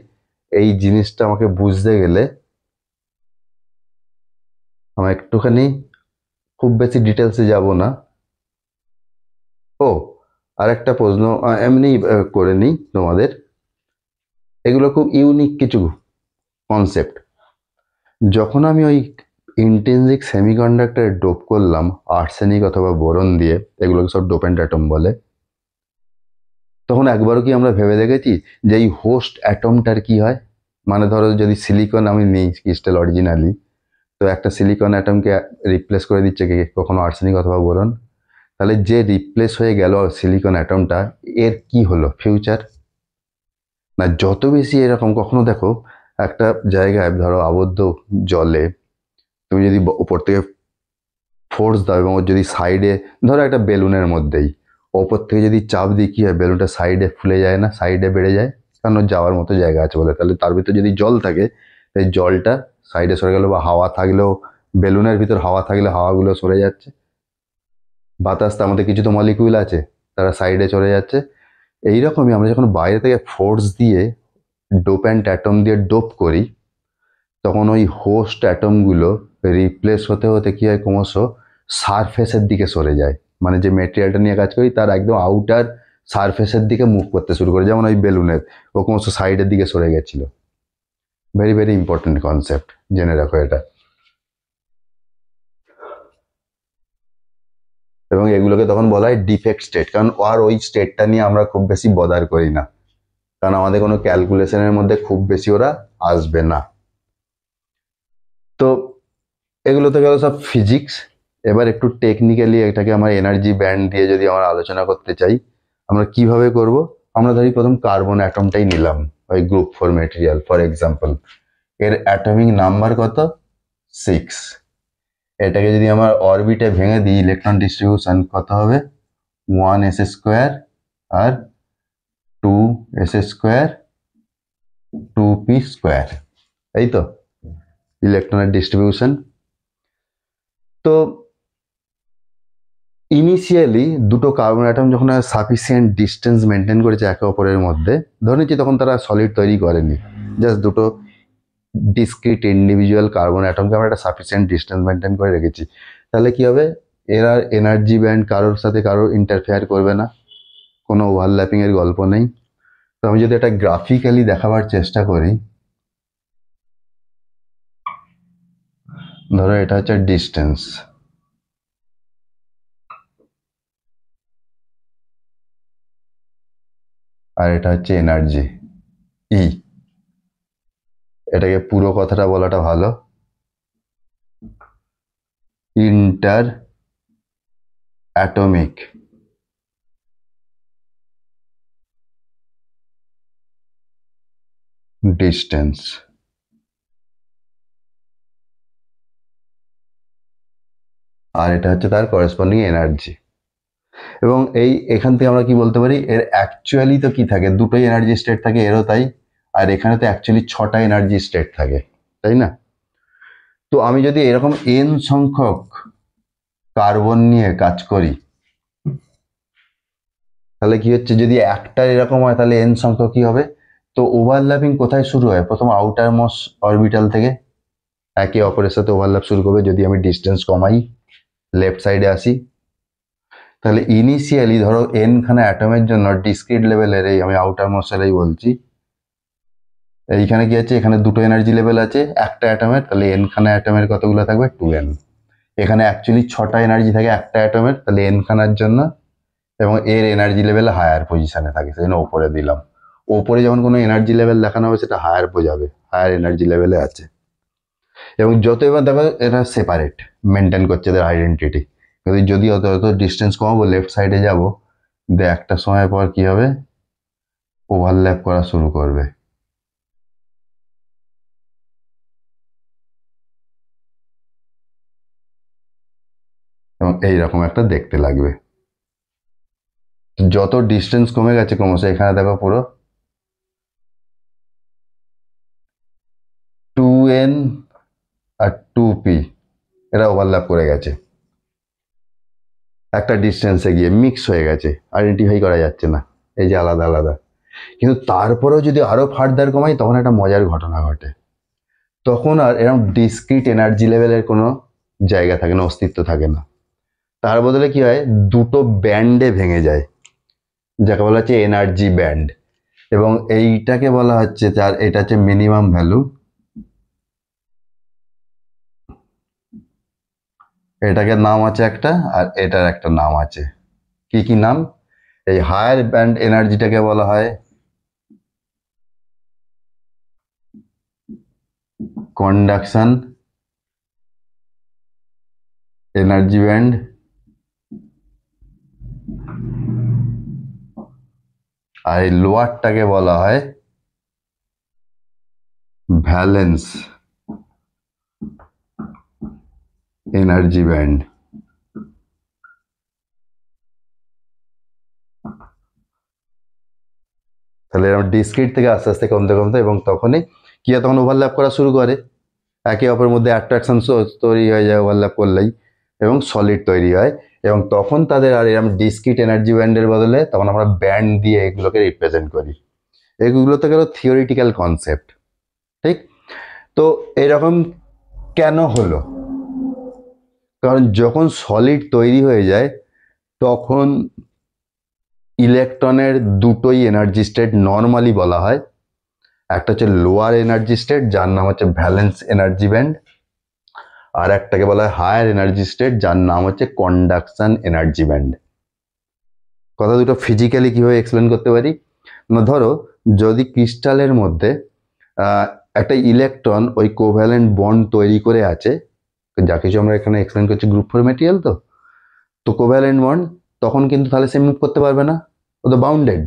এই জিনিসটা আমাকে বুঝতে গেলে আমার একটুখানি, খুব বেশি ডিটেলসে যাব না। ও, আরেকটা প্রশ্ন এমনি করে নিই তোমাদের, এগুলো খুব ইউনিক কিছু কনসেপ্ট। যখন আমি ওই ইন্ট্রিনসিক সেমিকন্ডাক্টরে ডোপ করলাম আর্সেনিক অথবা বোরন দিয়ে, এগুলোকে সব ডোপেন্ট অ্যাটম বলে, তখন একবারও কি আমরা ভেবে দেখেছি যে এই হোস্ট অ্যাটমটার কি হয়? মানে ধরো যদি সিলিকন আমি নিই ক্রিস্টাল অরিজিনালি, তো একটা সিলিকন অ্যাটমকে রিপ্লেস করে দিচ্ছে কি কখনো আর্সেনিক অথবা বোরন, তাহলে যে রিপ্লেস হয়ে গেল সিলিকন অ্যাটমটা, এর কি হলো ফিউচার? না যত বেশি এরকম কখনো দেখো একটা জায়গায় ধরো আবদ্ধ জলে তুমি যদি উপর থেকে ফোর্স দাও এবং ওর যদি সাইডে, ধরো একটা বেলুনের মধ্যেই ওপর থেকে যদি চাপ দিই, কি হয়, বেলুনটা সাইডে ফুলে যায় না, সাইডে বেড়ে যায়, কারণ ওর যাওয়ার মতো জায়গা আছে বলে। তাহলে তার ভিতরে যদি জল থাকে, তাই জলটা সাইডে সরে গেল, বা হাওয়া থাকলেও বেলুনের ভিতর হাওয়া থাকলে হাওয়াগুলো সরে যাচ্ছে, বাতাস তার মধ্যে কিছু তো মলিকিউল আছে, তারা সাইডে চলে যাচ্ছে। এইরকমই আমরা যখন বাইরে থেকে ফোর্স দিয়ে ডোপ্যান্ট অ্যাটম দিয়ে ডোপ করি, তখন ওই হোস্ট অ্যাটমগুলো রিপ্লেস হতে হতে কি হয়, ক্রমশ সারফেসের দিকে সরে যায়, মানে যে মেটেরিয়ালটা নিয়ে কাজ করি তার একদম আউটার সারফেসের দিকে মুভ করতে শুরু করে, যেমন ওই বেলুনের ও ক্রমশ সাইডের দিকে সরে গেছিল। ভেরি ভেরি ইম্পর্টেন্ট কনসেপ্ট, জেনে রাখো এটা। এবং এগুলোকে তখন বলা হয় ডিফেক্ট স্টেট, কারণ আর ওই স্টেটটা নিয়ে আমরা খুব বেশি বদার করি না, কারণ আমাদের কোনো ক্যালকুলেশনের মধ্যে খুব বেশি ওরা আসবে না। তো এগুলো তো গেল সব ফিজিক্স। এবার একটু টেকনিক্যালি এটাকে আমার এনার্জি ব্যান্ড দিয়ে যদি আমরা আলোচনা করতে চাই, আমরা কিভাবে করব? আমরা ধরি প্রথম কার্বন অ্যাটমটাই নিলাম, ওই গ্রুপ 4 মেটেরিয়াল ফর এক্সাম্পল, এর অ্যাটমিক নাম্বার কত, 6। এটাকে যদি আমার অরবিটে ভেঙে দিই, ইলেকট্রন ডিস্ট্রিবিউশন কত হবে, 1s² আর 2s², 2p², এই তো ইলেকট্রনের ডিস্ট্রিবিউশন। তো ইনিশিয়ালি দুটো কার্বন অ্যাটম যখন সাফিসিয়েন্ট ডিস্টেন্স মেনটেন করেছে একে অপরের মধ্যে, ধরে নিচ্ছি তখন তারা সলিড তৈরি করেনি, জাস্ট দুটো ডিসক্রিট ইন্ডিভিজুয়াল কার্বন অ্যাটমকে আমরা একটা সাফিসিয়েন্ট ডিস্টেন্স মেনটেন করে রেখেছি, তাহলে কি হবে, এরা এনার্জি ব্যান্ড কারোর সাথে কারোর ইন্টারফেয়ার করবে না, কোনো ওভারল্যাপিং এর গল্প নেই। তো আমি যদি এটা গ্রাফিক্যালি দেখাবার চেষ্টা করি, ধরো এটা হচ্ছে ডিস্টেন্স, আর এটা হচ্ছে এনার্জি ই, এটাকে পুরো কথাটা বলাটা ভালো, ইন্টার অ্যাটমিক ডিস্টেন্স। আর এটা হচ্ছে তার করেসপন্ডিং এনার্জি। এবং এখান থেকে আমরা কি বলতে পারি, এর অ্যাকচুয়ালি তো কি থাকে, দুটোই এনার্জি স্টেট থাকে, এরও তাই, আর এখানে তো অ্যাকচুয়ালি 6টা এনার্জি স্টেট থাকে, তাই না? তো আমি যদি এরকম n সংখ্যক কার্বন নিয়ে কাজ করি, তাহলে কি হচ্ছে, যদি একটা এরকম হয় তাহলে n সংখ্যক কি হবে? তো ওভারল্যাপিং কোথায় শুরু হয়? প্রথম আউটার মোস্ট অরবিটাল থেকে একে অপরের সাথে ওভারল্যাপ শুরু করবে। যদি আমি ডিস্টেন্স কমাই, লেফট সাইডে আসি, তাহলে ইনিশিয়ালি ধরো n খানা অ্যাটমের জন্য ডিসক্রিট লেভেলের, এই আমি আউটার মোস্টেরই বলছি, এইখানে কি আছে, এখানে দুটো এনার্জি লেভেল আছে একটা অ্যাটমের, তাহলে n খানা অ্যাটমের কতগুলো থাকবে? 2n। এখানে অ্যাকচুয়ালি 6টা এনার্জি থাকে একটা অ্যাটমের, তাহলে n খানার জন্য, এবং এর এনার্জি লেভেল হায়ার পজিশনে থাকে, সেজন্য ওপরে দিলাম। ওপরে যখন কোনো এনার্জি লেভেল দেখানো হবে সেটা হায়ার বোঝাবে, হায়ার এনার্জি লেভেলে আছে। এবং যত এবার দেখো এটা সেপারেট মেনটেন করছে এদের আইডেন্টিটি, কিন্তু যদি অত অত ডিস্টেন্স কমাবো, লেফট সাইডে যাবো, একটা সময় পর কি হবে, ওভারল্যাপ করা শুরু করবে। এবং এইরকম একটা দেখতে লাগবে। যত ডিস্টেন্স কমে গেছে ক্রমশ, এখানে দেখো পুরো 2n আর 2p এরা ওভারল্যাপ করে গেছে, একটা ডিস্টেন্সে গিয়ে মিক্স হয়ে গেছে, আইডেন্টিফাই করা যাচ্ছে না, এই যে আলাদা আলাদা। কিন্তু তারপরেও যদি আরো ফার্দার কমাই, তখন একটা মজার ঘটনা ঘটে। তখন আর এরকম ডিসক্রিট এনার্জি লেভেলের কোনো জায়গা থাকে না, অস্তিত্ব থাকে না। তার বদলে কি হয়, দুটো ব্যান্ডে ভেঙে যায়, যাকে বলা হচ্ছে এনার্জি ব্যান্ড। এবং এইটাকে বলা হচ্ছে, তার এটা হচ্ছে মিনিমাম ভ্যালু, এটাকে নাম আছে একটা, আর এটার একটা নাম আছে। কি কি নাম? এই হায়ার ব্যান্ড এনার্জিটাকে বলা হয় কন্ডাকশন এনার্জি ব্যান্ড, আর এই লোয়ারটাকে বলা হয় ভ্যালেন্স এনার্জি ব্যান্ড। তাহলে এরকম ডিসক্রিট থেকে আস্তে আস্তে কমতে কমতে, এবং তখনই কি হয়, তখন ওভারল্যাপ করা শুরু করে, একে অপরের মধ্যে অ্যাট্রাকশন তৈরি হয়ে যায় ওভারল্যাপ করলেই, এবং সলিড তৈরি হয়। এবং তখন তাদের আর এরকম ডিসক্রিট এনার্জি ব্যান্ডের বদলে তখন আমরা ব্যান্ড দিয়ে এগুলোকে রিপ্রেজেন্ট করি। এগুলো তো গেল থিওরিটিক্যাল কনসেপ্ট, ঠিক? তো এরকম কেন হলো? কারণ যখন সলিড তৈরি হয়ে যায়, তখন ইলেকট্রনের দুটোই এনার্জি স্টেট নর্মালি বলা হয়। একটা হচ্ছে লোয়ার এনার্জি স্টেট, যার নাম হচ্ছে ভ্যালেন্স এনার্জি ব্যান্ড, আর একটাকে বলা হয় হায়ার এনার্জি স্টেট, যার নাম হচ্ছে কন্ডাকশন এনার্জি ব্যান্ড। কথা দুটো ফিজিক্যালি কিভাবে এক্সপ্লেন করতে পারি না, ধরো যদি ক্রিস্টালের মধ্যে একটা ইলেকট্রন ওই কোভ্যালেন্ট বন্ড তৈরি করে আছে, যা কিছু আমরা এখানে এক্সপ্লেন করছি গ্রুপ 4 ম্যাটেরিয়াল, তো কোভ্যালেন্ট বন্ড, তখন কিন্তু তাহলে সে মুভ করতে পারবে না, ও তো বাউন্ডেড।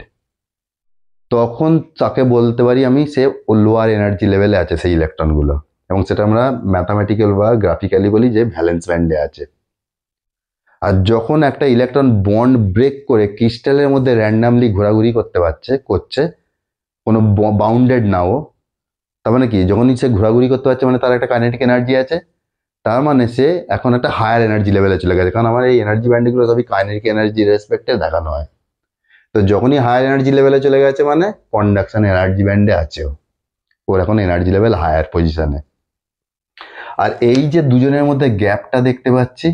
তখন তাকে বলতে পারি আমি, সে লোয়ার এনার্জি লেভেলে আছে সেই ইলেকট্রনগুলো, এবং সেটা আমরা ম্যাথামেটিক্যাল বা গ্রাফিক্যালি বলি যে ভ্যালেন্স ব্যান্ডে আছে। আর যখন একটা ইলেকট্রন বন্ড ব্রেক করে ক্রিস্টালের মধ্যে র্যান্ডামলি ঘোরাঘুরি করছে কোনো বাউন্ডেড নাও, তার মানে কি, যখনই সে ঘোরাঘুরি করতে পারছে মানে তার একটা কাইনেটিক এনার্জি আছে, তার মানে সে এখন একটা হায়ার এনার্জি লেভেলে চলে গেছে, কারণ আমার এই এনার্জি ব্যান্ডগুলো সবই কাইনেটিক এনার্জি রেসপেক্টে দেখানো হয়। তো যখনই হায়ার এনার্জি লেভেলে চলে গেছে মানে কন্ডাকশন এনার্জি ব্যান্ডে আছে, ওর এখন এনার্জি লেভেল হায়ার পজিশনে। আর এই যে দুজনের মধ্যে গ্যাপটা দেখতে পাচ্ছি,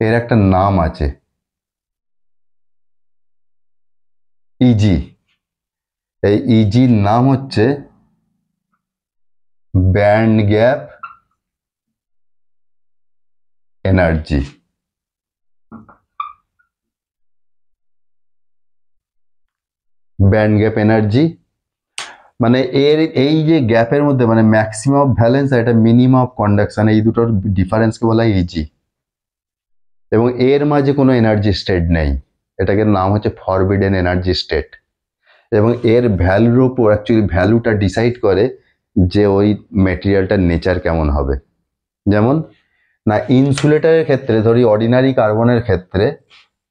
এর একটা নাম আছে, ইজি। এই ইজির নাম হচ্ছে band gap energy. Band gap energy মানে এর এই যে গ্যাপের মধ্যে মানে ম্যাক্সিমাম ভ্যালেন্স আর এটা মিনিমাম কন্ডাকশন, এই দুটোর ডিফারেন্সকে বলা হয় ইজি। এবং এর মাঝে কোনো এনার্জি স্টেট নেই, এটাকে নাম হচ্ছে ফরবিডেন এনার্জি স্টেট। এবং এর ভ্যালুর উপর অ্যাকচুয়ালি ভ্যালুটা ডিসাইড করে যে ওই মেটেরিয়ালটার নেচার কেমন হবে। যেমন না, ইনসুলেটারের ক্ষেত্রে ধরি, অর্ডিনারি কার্বনের ক্ষেত্রে,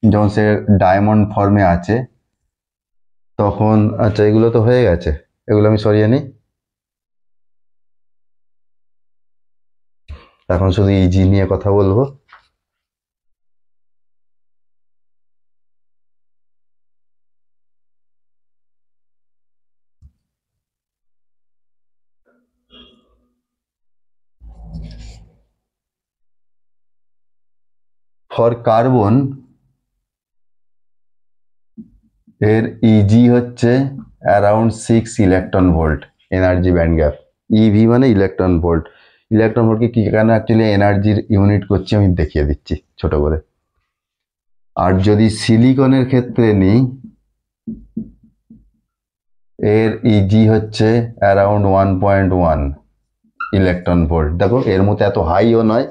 যখন সে ডায়মন্ড ফর্মে আছে, তখন আচ্ছা এগুলো তো হয়ে গেছে, এগুলো আমি সরিয়ে নিই। এখন শুধু ইজি নিয়ে কথা বলবো। ফর কার্বন এর ইজি হচ্ছে around 6 electron volt energy band gap. EV মানে ইলেকট্রন ভোল্ট। ইলেকট্রন ভোল্টকে কি কেন অ্যাকচুয়ালি এনার্জির ইউনিট করছি আমি দেখিয়ে দিচ্ছি ছোট করে। আর যদি সিলিকনের ক্ষেত্রে নিই, এর ইজি হচ্ছে অ্যারাউন্ড 1.1 ইলেকট্রন ভোল্ট। দেখো এর মধ্যে এত হাইও নয়,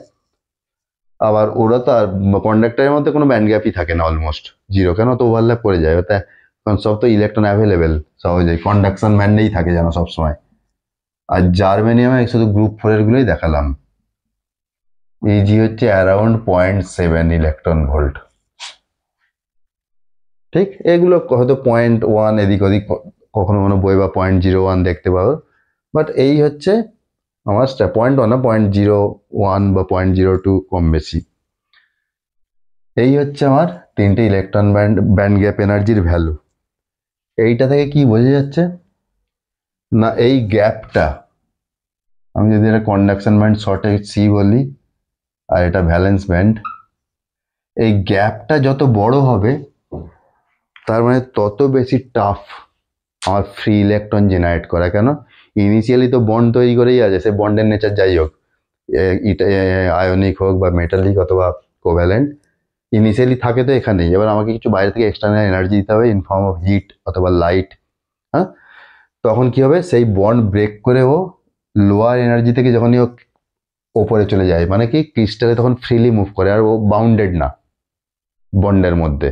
আবার ওরা তো আর কন্ডাক্টরের মধ্যে কোনো ব্যান্ড গ্যাপই থাকে না, অলমোস্ট জিরো। কেন তো ওভারল্যাপ করে যায় ওটা, কারণ সব তো ইলেকট্রন অ্যাভেলেবেল সহজেই, কন্ডাকশন ব্যান্ডেই থাকে যেন সবসময়। আর জার্মেনিয়ামে শুধু গ্রুপ 4 এর গুলোই দেখালাম। ইজি হচ্ছে অ্যারাউন্ড 0.7 ইলেকট্রন ভোল্ট। ঠিক, এগুলো হয়তো 0.1 এদিক ওদিক কখনো কোনো বই বা 0.01 দেখতে পাবো, বাট এই হচ্ছে আমার 0.1 না 0.01 বা 0.02 কম বেশি। এই হচ্ছে আমার তিনটে ইলেকট্রন ব্যান্ড গ্যাপ এনার্জির ভ্যালু। এইটা থেকে কি বোঝা যাচ্ছে না, এই গ্যাপটা, আমি যদি এটা কন্ডাকশন ব্যান্ড শর্টে সি বলি আর এটা ভ্যালেন্স ব্যান্ড, এই গ্যাপটা যত বড় হবে তার মানে তত বেশি টাফ আমার ফ্রি ইলেকট্রন জেনারেট করা। কেন, ইনিশিয়ালি তো বন্ড তৈরি করেই আছে, সে বন্ডের নেচার যাই হোক, আয়নিক হোক বা মেটালিক অথবা কোভ্যালেন্ট, ইনিশিয়ালি থাকে তো এখানেই। এবার আমাকে কিছু বাইরে থেকে এক্সটার্নাল এনার্জি দিতে হবে ইন ফর্ম অফ হিট অথবা লাইট। হ্যাঁ, তখন কি হবে, সেই বন্ড ব্রেক করে ও লোয়ার এনার্জি থেকে যখনই ও ওপরে চলে যায়, মানে কি ক্রিস্টালে তখন ফ্রিলি মুভ করে আর ও বাউন্ডেড না বন্ডের মধ্যে।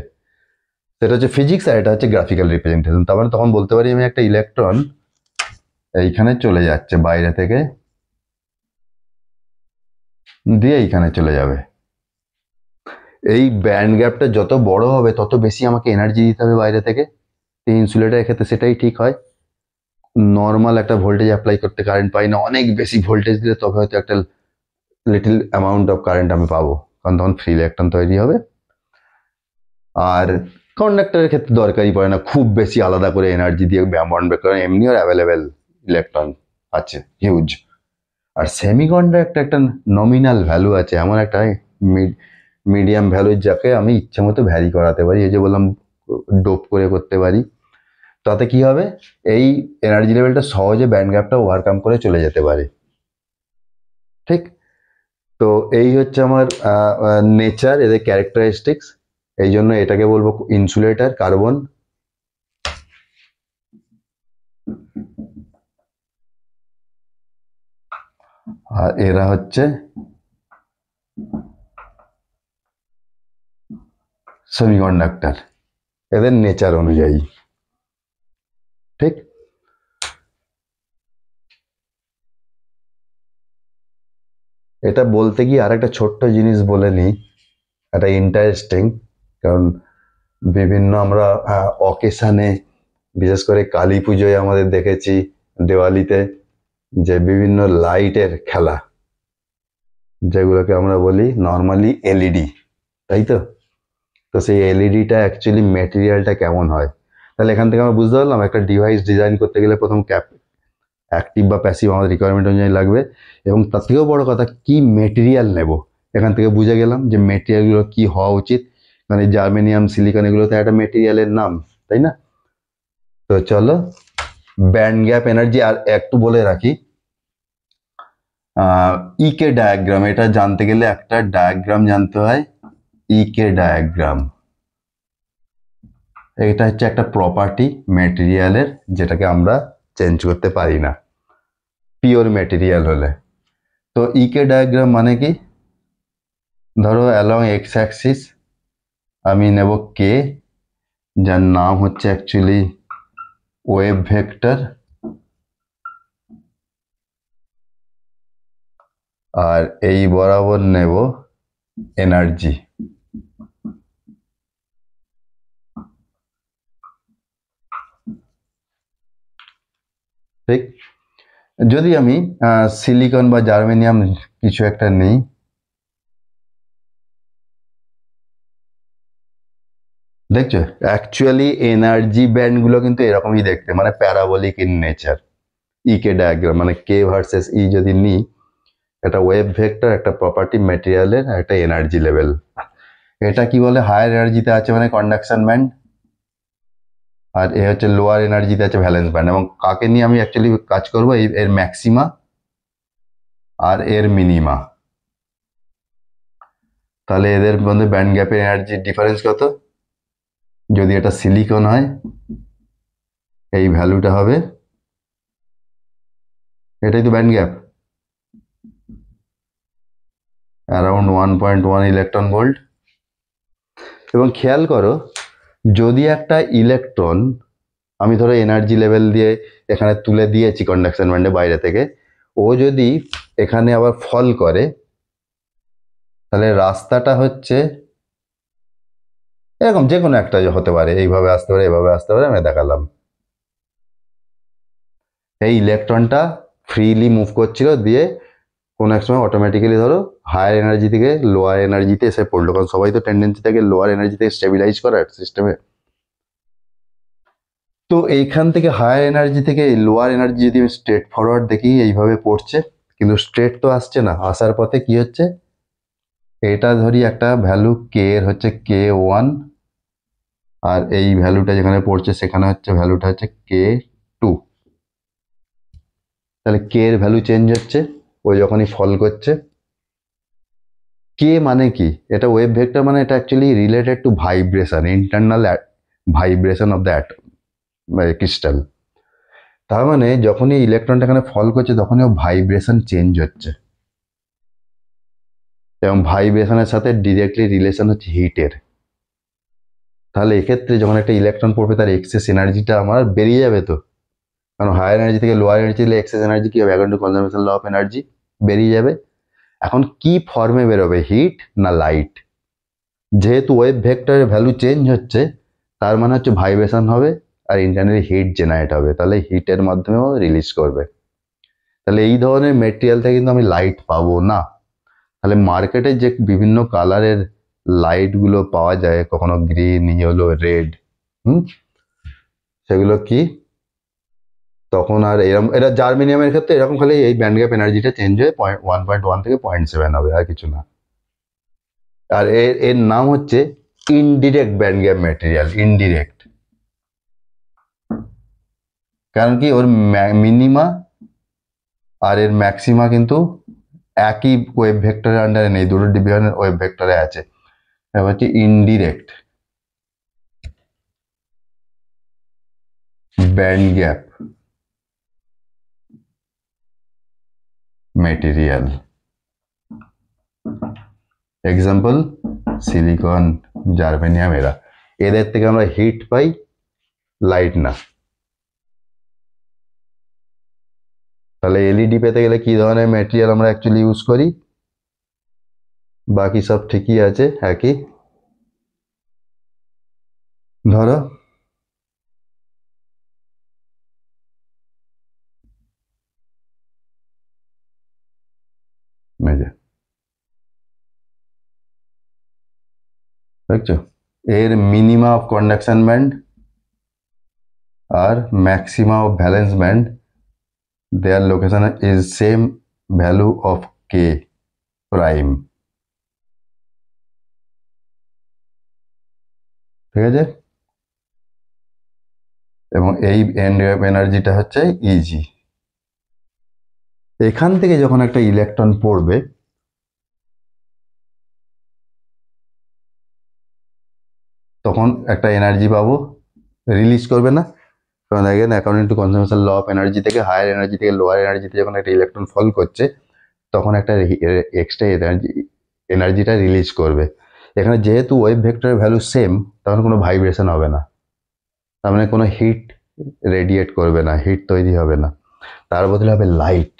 সেটা হচ্ছে ফিজিক্স, আর এটা হচ্ছে গ্রাফিক্যাল রিপ্রেজেন্টেশন। তার মানে তখন বলতে পারি আমি একটা ইলেকট্রন এইখানে চলে যাচ্ছে বাইরে থেকে, দিয়ে এইখানে চলে যাবে। এই ব্যান্ড গ্যাপটা যত বড় হবে তত বেশি আমাকে এনার্জি দিতে হবে বাইরে থেকে। ইনসুলেটারের ক্ষেত্রে সেটাই ঠিক হয়। নর্মাল একটা ভোল্টেজ অ্যাপ্লাই করতে কারেন্ট পাই না, অনেক বেশি ভোল্টেজ দিলে তবে হয়তো একটা লিটিল অ্যামাউন্ট অফ কারেন্ট আমি পাবো, কারণ তখন ফ্রি ইলেকট্রন তৈরি হবে। আর কন্ডাক্টরের ক্ষেত্রে দরকারই পড়ে না খুব বেশি আলাদা করে এনার্জি দিয়ে বন্ড ব্রেক করা, এমনিও অ্যাভেলেবেল ইলেকট্রন আছে হিউজ। আর সেমিকন্ডাক্টর একটা নমিনাল ভ্যালু আছে, এমন একটা মিডিয়াম ভ্যালু যাকে আমি ইচ্ছে মতো ভ্যারি করাতে পারি, এই যে বললাম ডোপ করে করতে পারি। তাতে কি হবে, এই এনার্জি লেভেলটা সহজে ব্যান্ড গ্যাপটা ওভারকাম করে চলে যেতে পারে। ঠিক, তো এই হচ্ছে আমার নেচার, এদের ক্যারেক্টারিস্টিক্স। এই জন্য এটাকে বলবো ইনসুলেটর কার্বন। আর এরা হচ্ছে সেমিকন্ডাক্টর, এদের নেচার অনুযায়ী। ঠিক, এটা বলতে গিয়ে আর একটা ছোট্ট জিনিস বলে নিই, এটা ইন্টারেস্টিং। কারণ বিভিন্ন আমরা অকেশানে, বিশেষ করে কালী পুজোয় আমাদের দেখেছি, দেওয়ালিতে, যে বিভিন্ন লাইটের খেলা, যেগুলোকে আমরা বলি নর্মালি এলইডি, তাই তো? তো সেই এলইডিটা অ্যাকচুয়ালি মেটেরিয়ালটা কেমন হয়, তাহলে এখান থেকে আমরা বুঝতে পারলাম একটা ডিভাইস ডিজাইন করতে গেলে প্রথম অ্যাক্টিভ বা প্যাসিভ আমাদের রিকোয়ারমেন্ট অনুযায়ী লাগবে, এবং তার থেকেও বড় কথা কি মেটেরিয়াল নেব। এখান থেকে বুঝে গেলাম যে মেটেরিয়ালগুলো কি হওয়া উচিত, মানে জার্মেনিয়াম সিলিকন এগুলো তো একটা মেটেরিয়ালের নাম, তাই না? তো চলো ব্যান্ড গ্যাপ এনার্জি আর একটু বলে রাখি। ইকে ডায়াগ্রাম, এটা জানতে গেলে একটা ডায়াগ্রাম জানতে হয়, ইকে ডায়াগ্রাম। এটা হচ্ছে একটা প্রপার্টি মেটেরিয়ালের, যেটাকে আমরা চেঞ্জ করতে পারি না পিওর মেটেরিয়াল হলে। তো ইকে ডায়াগ্রাম মানে কি, ধরো অ্যালং এক্স অ্যাক্সিস আমি নেব কে, যার নাম হচ্ছে অ্যাকচুয়ালি ওয়েভ ভেক্টর, আর এই বরাবর নেব এনার্জি। ঠিক। যদি আমি সিলিকন বা জার্মেনিয়াম কিছু একটা নেই, দেখছো অ্যাকচুয়ালি এনার্জি ব্যান্ডগুলো কিন্তু এরকমই দেখতে, মানে parabolic in nature. E K diagram মানে কে ভার্সেস ই যদি নিই, একটা ওয়েভ ভেক্টর, একটা প্রপার্টি ম্যাটেরিয়ালের, একটা এনার্জি লেভেল। এটা কি বলে, হায়ার এনার্জিতে আছে মানে কন্ডাকশন ব্যান্ড, আর এ হচ্ছে লোয়ার এনার্জিতে আছে ভ্যালেন্স ব্যান্ড। এবং কাকে নিয়ে আমি অ্যাকচুয়ালি কাজ করবো, এর ম্যাক্সিমা আর এর মিনিমা। তাহলে এদের মধ্যে ব্যান্ড গ্যাপের এনার্জির ডিফারেন্স কত? যদি এটা সিলিকন হয়, এই ভ্যালুটা হবে, এটাই তো band gap, around 1.1 electron volt. এবং খেয়াল করো, যদি একটা ইলেকট্রন আমি ধরো এনার্জি লেভেল দিয়ে এখানে তুলে দিয়েছি কন্ডাকশন ব্যান্ডে বাইরে থেকে, ও যদি এখানে আবার ফল করে, তাহলে রাস্তাটা হচ্ছে এরকম, যে কোনো একটা হতে পারে, এইভাবে আসতে পারে, এভাবে আসতে পারে, আমি দেখালাম। এই ইলেকট্রনটা ফ্রিলি মুভ করছিল, দিয়ে কোনো এক সময় অটোমেটিক্যালি ধরো হায়ার এনার্জি থেকে লোয়ার এনার্জিতে এসে পড়লো, কারণ সবাই তো টেন্ডেন্সি থাকে লোয়ার এনার্জি থেকে স্টেবিলাইজ করার সিস্টেমে। তো এইখান থেকে হায়ার এনার্জি থেকে লোয়ার এনার্জি যদি আমি স্ট্রেট ফরওয়ার্ড দেখি, এইভাবে পড়ছে, কিন্তু স্ট্রেট তো আসছে না, আসার পথে কি হচ্ছে, এটা ধরি একটা ভ্যালু কে এর হচ্ছে K1, আর এই ভ্যালুটা যেখানে পড়ছে সেখানে হচ্ছে ভ্যালুটা হচ্ছে K2। তাহলে কে এর ভ্যালু চেঞ্জ হচ্ছে ও যখনই ফল করছে। কে মানে কি, এটা ওয়েভ ভেক্টর, মানে এটা actually related to vibration, internal vibration of the crystal. তার মানে যখনই ইলেকট্রনটা এখানে ফল করছে, তখনই ও ভাইব্রেশন চেঞ্জ হচ্ছে, এবং ভাইব্রেশনের সাথে ডিরেক্টলি রিলেশন হচ্ছে হিটের। তাহলে এক্ষেত্রে যখন একটা ইলেকট্রন পড়বে, তার এক্সেস এনার্জিটা আমার বেরিয়ে যাবে তো, কারণ হায়ার এনার্জি থেকে লোয়ার এনার্জি দিলে এক্সেস এনার্জি কি হবে, according to conservation law of energy বেরিয়ে যাবে। এখন কি ফর্মে বেরোবে, হিট না লাইট? যেহেতু ওয়েভ ভেক্টরের ভ্যালু চেঞ্জ হচ্ছে, তার মানে হচ্ছে ভাইব্রেশন হবে আর ইন্টারনালি হিট জেনারেট হবে, তাহলে হিটের মাধ্যমেও রিলিজ করবে। তাহলে এই ধরনের মেটেরিয়াল থেকে কিন্তু আমি লাইট পাবো না। তাহলে মার্কেটে যে বিভিন্ন কালারের লাইট গুলো পাওয়া যায়, কখনো গ্রিন, ইয়েলো, রেড, সেগুলো কি, তখন আর এরকম, এটা জার্মেনিয়ামের ক্ষেত্রে এরকম খালি এই ব্যান্ড গ্যাপ এনার্জিটা চেঞ্জ হয়ে 1.1 থেকে 0.7 হবে, আর কিছু না। আর এর এর নাম হচ্ছে indirect band gap material, indirect. কারণ কি, ওর মিনিমা আর এর ম্যাক্সিমা কিন্তু একই ওয়েভ ভেক্টরের আন্ডারে নেই, দুটো ডিভিশনের ওয়েভ ভেক্টরে আছে। এবার হচ্ছে indirect band gap material. Example silicon, germanium, এদের থেকে আমরা হিট পাই, লাইট না। তাহলে এলইডি পেতে গেলে কি ধরনের ম্যাটেরিয়াল আমরা অ্যাকচুয়ালি ইউজ করি? বাকি সব ঠিকই আছে, একই। ধরো মেজে, দেখছো এর মিনিমা অফ কন্ডাকশন ব্যান্ড আর maxima of valence band, their location is same value of K prime. ঠিক আছে, এবং এই এন্ড এনার্জিটা হচ্ছে ইজি। এখান থেকে যখন একটা ইলেকট্রন পড়বে, তখন একটা এনার্জি পাবো, রিলিজ করবে না, কারণ দেখেন according to conservation law of energy থেকে হায়ার এনার্জি থেকে লোয়ার এনার্জিতে যখন একটা ইলেকট্রন ফল করছে, তখন একটা এক্সট্রা এনার্জিটা রিলিজ করবে। এখানে যেহেতু ওয়েভ ভেক্টরের ভ্যালু সেম, তখন কোনো ভাইব্রেশন হবে না, তার মানে কোনো হিট রেডিয়েট করবে না, হিট তৈরি হবে না, তার বদলে হবে লাইট।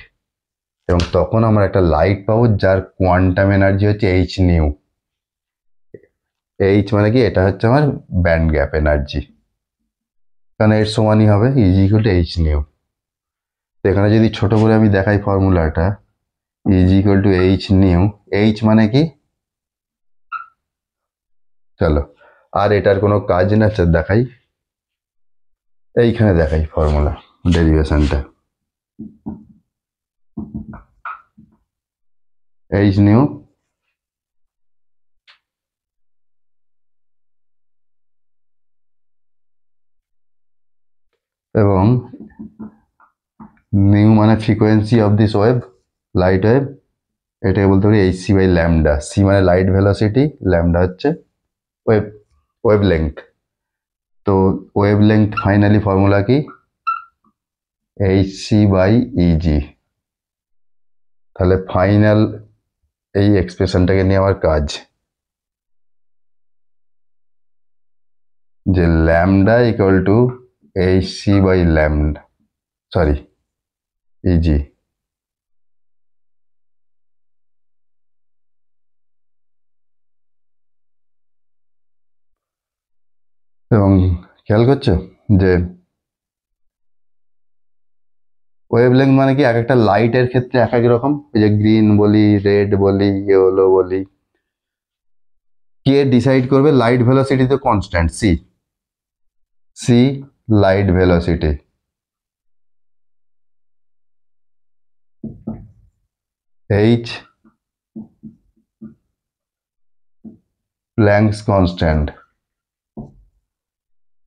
এবং তখন আমরা একটা লাইট পাবো যার কোয়ান্টাম এনার্জি হচ্ছে এইচ নিউ। এইচ মানে কি, এটা হচ্ছে আমার ব্যান্ড গ্যাপ এনার্জি, কারণ এর সমানই হবে is equal to H new. এখানে যদি ছোট করে আমি দেখাই ফর্মুলাটা, is equal to H new. H মানে কি, চলো আর এটার কোনো কাজ না, দেখাই, এইখানে দেখাই ফর্মুলা ডেরিভেশনটা। এইচ নিউ এবং নিউ মানে frequency of this wave, light wave, এটাকে বলতে পারি H C by lambda. C মানে লাইট ভেলোসিটি, ল্যামডা হচ্ছে ওয়েভ ওয়েভ লেংথ। তো ওয়েভ লেংথ ফাইনালি ফর্মুলা কি, এইচ সি বাই ইজি। তাহলে ফাইনাল এই এক্সপ্রেশনটাকে নিয়ে আমার কাজ, যে lambda equal to H C by lambda, sorry E G. এবং খেয়াল করছো যে ওয়েভলেংথ মানে কি, এক একটা লাইটের ক্ষেত্রে এক এক রকম। এই যে গ্রিন বলি, রেড বলি, ইয়েলো বলি, কে ডিসাইড করবে? লাইট ভেলোসিটি তো constant, C, C light velocity, H Planck's constant,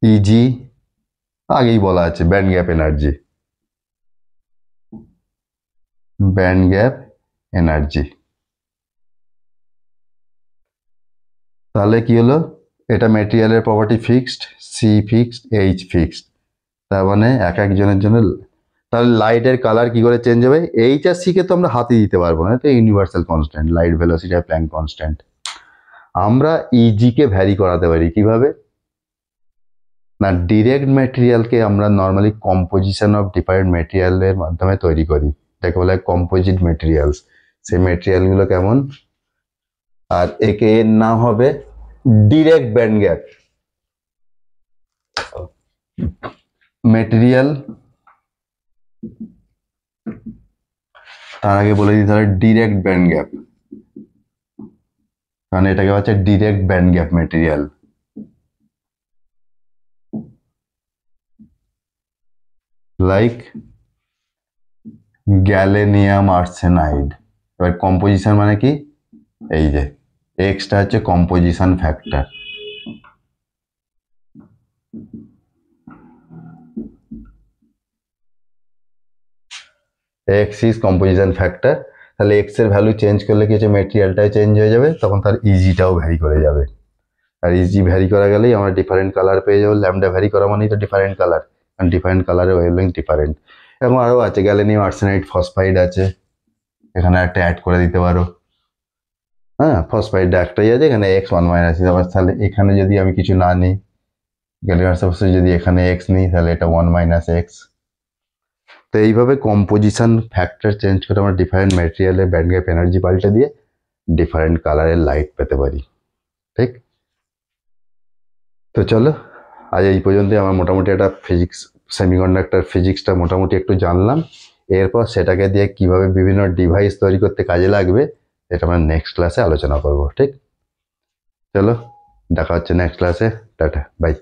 EG আগেই বলা আছে band gap energy, band gap energy. তাহলে কি হলো, এটা মেটেরিয়ালের property fixed, C fixed, H fixed. তার মানে এক একজনের জন্য। তাহলে লাইটের কালার কি করে চেঞ্জ হবে? এইচ আর সি কে তো আমরা হাতে দিতে পারবো না, তো ইউনিভার্সাল কনস্ট্যান্ট লাইট ভেলোসিটি আর প্ল্যাঙ্ক কনস্ট্যান্ট। আমরা ইজি কে ভ্যারি করাতে পারি কিভাবে না, ডিরেক্ট মেটেরিয়ালকে আমরা নর্মালি কম্পোজিশন অফ ডিফারেন্ট মেটেরিয়ালের মাধ্যমে তৈরি করি, যাকে বলা হয় কম্পোজিট মেটেরিয়ালস। সেই মেটেরিয়ালগুলো কেমন, আর একে এর নাম হবে ডিরেক্ট ব্যান্ড গ্যাপ মেটেরিয়াল। তার আগে বলে দিতে হবে ডিরেক্ট ব্যান্ড গ্যাপ, কারণ এটাকে হচ্ছে direct band gap material. Like gallium arsenide. এবার কম্পোজিশন মানে কি, এই যে এক্সটা হচ্ছে composition factor, X is composition factor. তাহলে এক্স এর ভ্যালু চেঞ্জ করলে কি হচ্ছে, মেটেরিয়ালটাই চেঞ্জ হয়ে যাবে, তখন তার ইজিটাও ভ্যারি করে যাবে। আর ইজি ভ্যারি করা গেলেই আমরা ডিফারেন্ট কালার পেয়ে যাবো। ল্যামডা ভ্যারি করা মানেই তো ডিফারেন্ট কালার, কারণ ডিফারেন্ট কালারের ওয়েভলেংথ ডিফারেন্ট। এবং আরও আছে, গ্যালেনিয়াম আর্সেনাইড ফসফাইড আছে, এখানে একটা অ্যাড করে দিতে পারো। হ্যাঁ, ফসফাইডটা একটাই আছে, এখানে এক্স ওয়ান মাইনাস। তাহলে এখানে যদি আমি কিছু না নিই, গ্যালিয়াম আর্সেনাইড যদি এখানে এক্স নিই, তাহলে এটা ওয়ান মাইনাস এক্স। তো এইভাবে কম্পোজিশন ফ্যাক্টর চেঞ্জ করে আমরা ডিফারেন্ট ম্যাটেরিয়ালের ব্যান্ড গ্যাপ এনার্জি পাল্টে দিয়ে ডিফারেন্ট কালারের লাইট পেতে পারি। ঠিক, তো চলো আজ এই পর্যন্ত। আমার মোটামুটি একটা ফিজিক্স, সেমিকন্ডাক্টর ফিজিক্সটা মোটামুটি একটু জানলাম। এরপর সেটাকে দিয়ে কিভাবে বিভিন্ন ডিভাইস তৈরি করতে কাজে লাগবে, এটা আমরা নেক্সট ক্লাসে আলোচনা করব। ঠিক, চলো দেখা হচ্ছে নেক্সট ক্লাসে। টাটা, বাই।